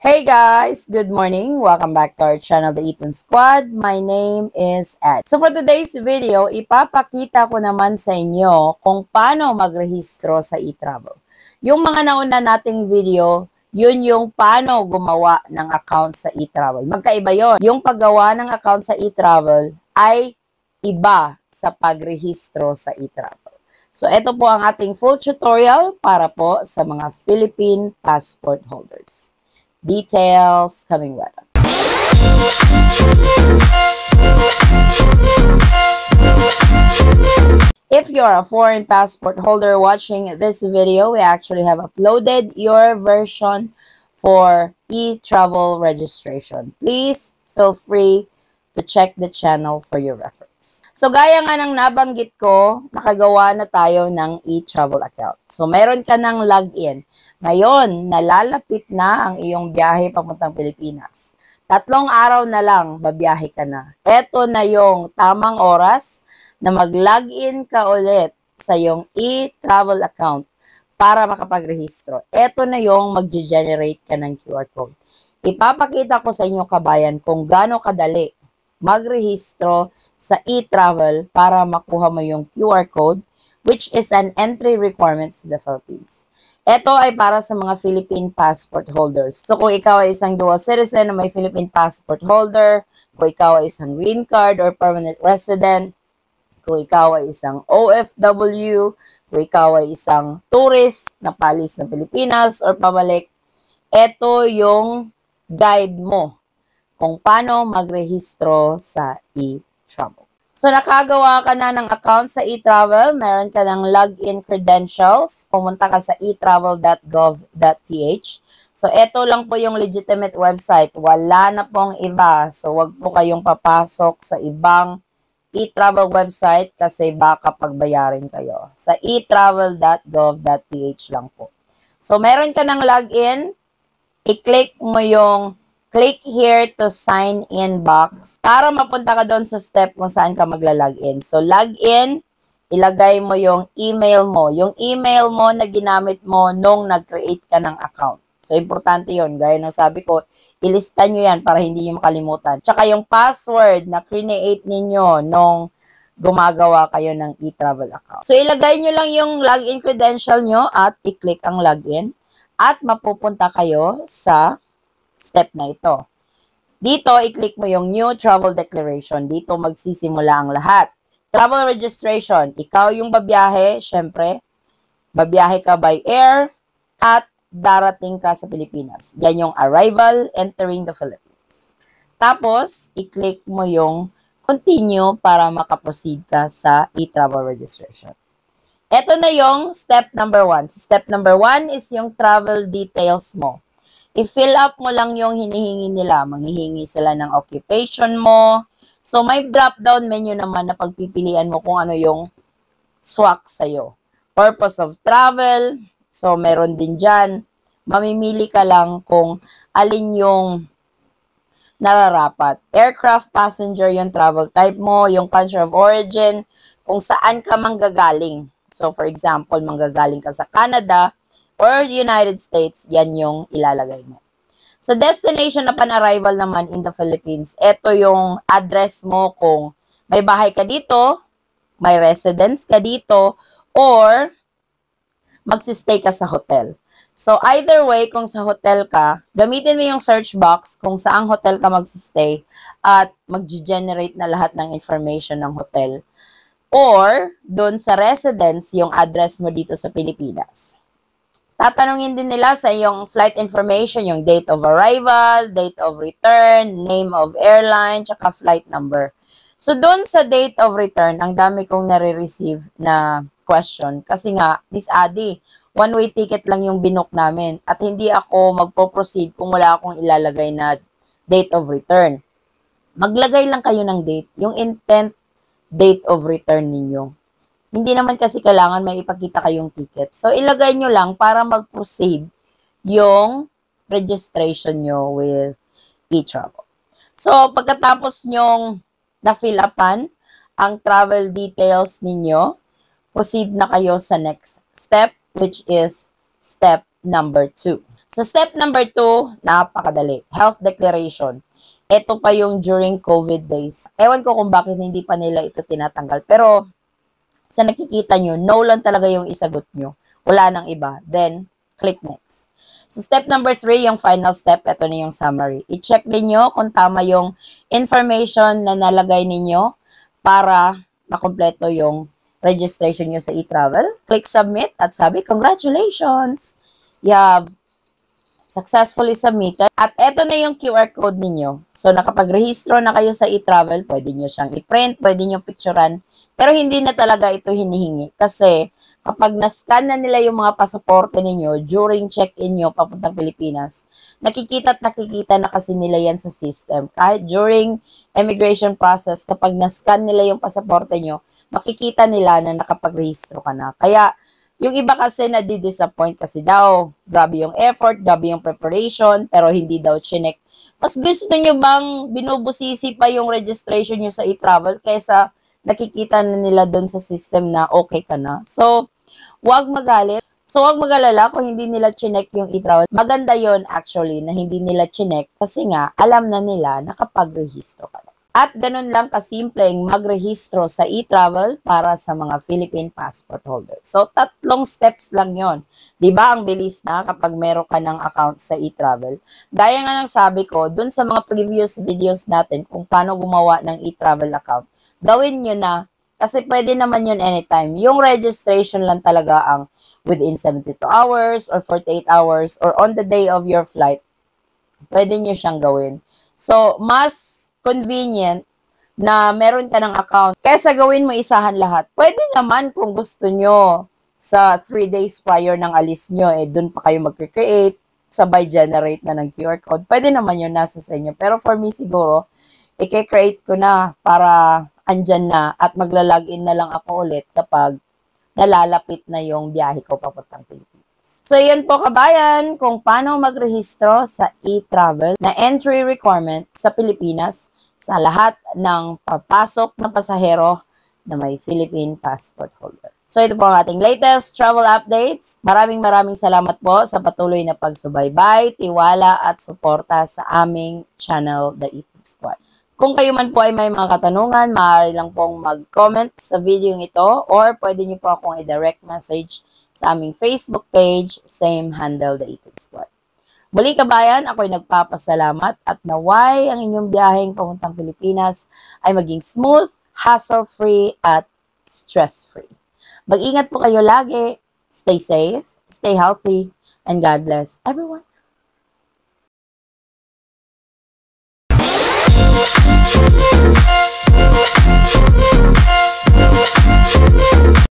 Hey guys! Good morning! Welcome back to our channel, The Eaton Squad. My name is Ed. So for today's video, ipapakita ko naman sa inyo kung paano magrehistro sa eTravel. Yung mga nauna nating video, yun yung paano gumawa ng account sa eTravel. Magkaiba yon. Yung paggawa ng account sa eTravel ay iba sa pagrehistro sa eTravel. So ito po ang ating full tutorial para po sa mga Philippine passport holders. Details coming right up. If you're a foreign passport holder watching this video, we actually have uploaded your version for e-travel registration. Please feel free to check the channel for your reference. So, gaya nga ng nabanggit ko, nakagawa na tayo ng e-travel account. So, meron ka ng login. Ngayon, nalalapit na ang iyong biyahe papuntang Pilipinas. 3 araw na lang, babiyahe ka na. Ito na yung tamang oras na mag-login ka ulit sa iyong e-travel account para makapagrehistro. Ito na yung mag-generate ka ng QR code. Ipapakita ko sa inyo kabayan kung gaano kadali magrehistro sa e-travel para makuha mo yung QR code, which is an entry requirements to the Philippines. Ito ay para sa mga Philippine passport holders. So kung ikaw ay isang dual citizen na may Philippine passport holder, kung ikaw ay isang green card or permanent resident, kung ikaw ay isang OFW, kung ikaw ay isang tourist na palis ng Pilipinas or pabalik, ito yung guide mo kung paano magrehistro sa eTravel. So, nakagawa ka na ng account sa eTravel, meron ka ng login credentials, pumunta ka sa eTravel.gov.ph. So, ito lang po yung legitimate website, wala na pong iba. So, wag po kayong papasok sa ibang eTravel website kasi baka pagbayarin kayo. Sa eTravel.gov.ph lang po. So, meron ka ng login, i-click mo yung click here to sign in box para mapunta ka doon sa step kung saan ka magla-login. So, login, ilagay mo yung email mo. Yung email mo na ginamit mo nung nag-create ka ng account. So, importante yun. Gaya ng sabi ko, ilista nyo yan para hindi nyo makalimutan. Tsaka yung password na create ninyo nung gumagawa kayo ng eTravel account. So, ilagay nyo lang yung login credential nyo at i-click ang login at mapupunta kayo sa step na ito. Dito, i-click mo yung New Travel Declaration. Dito magsisimula ang lahat. Travel registration. Ikaw yung babiyahe, syempre. Babiyahe ka by air at darating ka sa Pilipinas. Yan yung arrival, entering the Philippines. Tapos, i-click mo yung continue para makaproceed ka sa e-travel registration. Ito na yung step number 1. Step number 1 is yung travel details mo. I-fill up mo lang yung hinihingi nila. Manghihingi sila ng occupation mo. So, may drop-down menu naman na pagpipilian mo kung ano yung swak sa'yo. Purpose of travel. So, meron din dyan. Mamimili ka lang kung alin yung nararapat. Aircraft passenger yung travel type mo, yung country of origin, kung saan ka manggagaling. So, for example, manggagaling ka sa Canada, or United States, yan yung ilalagay mo. Sa destination na pan-arrival naman in the Philippines, ito yung address mo kung may bahay ka dito, may residence ka dito, or magsistay ka sa hotel. So, either way, kung sa hotel ka, gamitin mo yung search box kung saang hotel ka magsistay at mag-generate na lahat ng information ng hotel. Or, doon sa residence, yung address mo dito sa Pilipinas. Tatanungin din nila sa iyong flight information, yung date of arrival, date of return, name of airline, tsaka flight number. So, doon sa date of return, ang dami kong nare-receive na question. Kasi nga, Miss Adi, one-way ticket lang yung binook namin at hindi ako magpo-proceed kung wala akong ilalagay na date of return. Maglagay lang kayo ng date, yung intent date of return ninyo. Hindi naman kasi kailangan may ipakita kayong ticket. So, ilagay nyo lang para mag-proceed yung registration nyo with eTravel. So, pagkatapos nyong na-fill upan ang travel details ninyo, proceed na kayo sa next step, which is step number 2. Sa step number 2, napakadali. Health declaration. Ito pa yung during COVID days. Ewan ko kung bakit hindi pa nila ito tinatanggal. Pero sa nakikita nyo, no lang talaga yung isagot nyo. Wala nang iba. Then, click next. So, step number 3, yung final step, ito na yung summary. I-check din nyo kung tama yung information na nalagay ninyo para makompleto yung registration nyo sa e-travel. Click submit at sabi, congratulations! You have successfully submitted. At eto na yung QR code ninyo. So, nakapag-rehistro na kayo sa e-travel, pwede nyo siyang i-print, pwede nyo picturean, pero hindi na talaga ito hinihingi. Kasi, kapag na-scan na nila yung mga pasaporte ninyo during check-in nyo papuntang Pilipinas, nakikita at nakikita na kasi nila yan sa system. Kahit during immigration process, kapag na-scan nila yung pasaporte nyo, makikita nila na nakapag-rehistro ka na. Kaya, yung iba kasi nadi-disappoint kasi daw, grabe yung effort, grabe yung preparation, pero hindi daw chinek. Mas gusto nyo bang binubusisi pa yung registration nyo sa e-travel kaysa nakikita na nila doon sa system na okay ka na? So, wag magalit. So, wag magalala kung hindi nila chinek yung e-travel. Maganda yon actually na hindi nila chinek kasi nga alam na nila nakapag-rehistro ka na. At ganun lang kasimpleng magrehistro sa e-travel para sa mga Philippine passport holders. So, 3 steps lang yon. Diba ang bilis na kapag meron ka ng account sa e-travel? Gaya nga ng sabi ko, dun sa mga previous videos natin kung paano gumawa ng e-travel account, gawin nyo na kasi pwede naman yun anytime. Yung registration lang talaga ang within 72 hours or 48 hours or on the day of your flight, pwede nyo siyang gawin. So, mas convenient na meron ka ng account. Kesa gawin mo isahan lahat. Pwede naman kung gusto nyo sa 3 days prior ng alis nyo, dun pa kayo mag-create, sabay generate na ng QR code. Pwede naman yun nasa sa inyo. Pero for me siguro, i-create ko na para andyan na at magla-login na lang ako ulit kapag nalalapit na yung biyahe ko papuntang Pilipinas. So, yan po kabayan kung paano magrehistro sa e-travel na entry requirement sa Pilipinas sa lahat ng papasok na pasahero na may Philippine passport holder. So, ito po ang ating latest travel updates. Maraming salamat po sa patuloy na pagsubaybay, tiwala at suporta sa aming channel, The Eating Squad. Kung kayo man po ay may mga katanungan, maaari lang pong mag-comment sa video ito or pwede niyo po akong i-direct message sa aming Facebook page, same handle, The Eating Squad. Muli kabayan, ako'y nagpapasalamat at naway ang inyong biyaheng papuntang Pilipinas ay maging smooth, hassle-free at stress-free. Mag-ingat po kayo lagi, stay safe, stay healthy, and God bless everyone.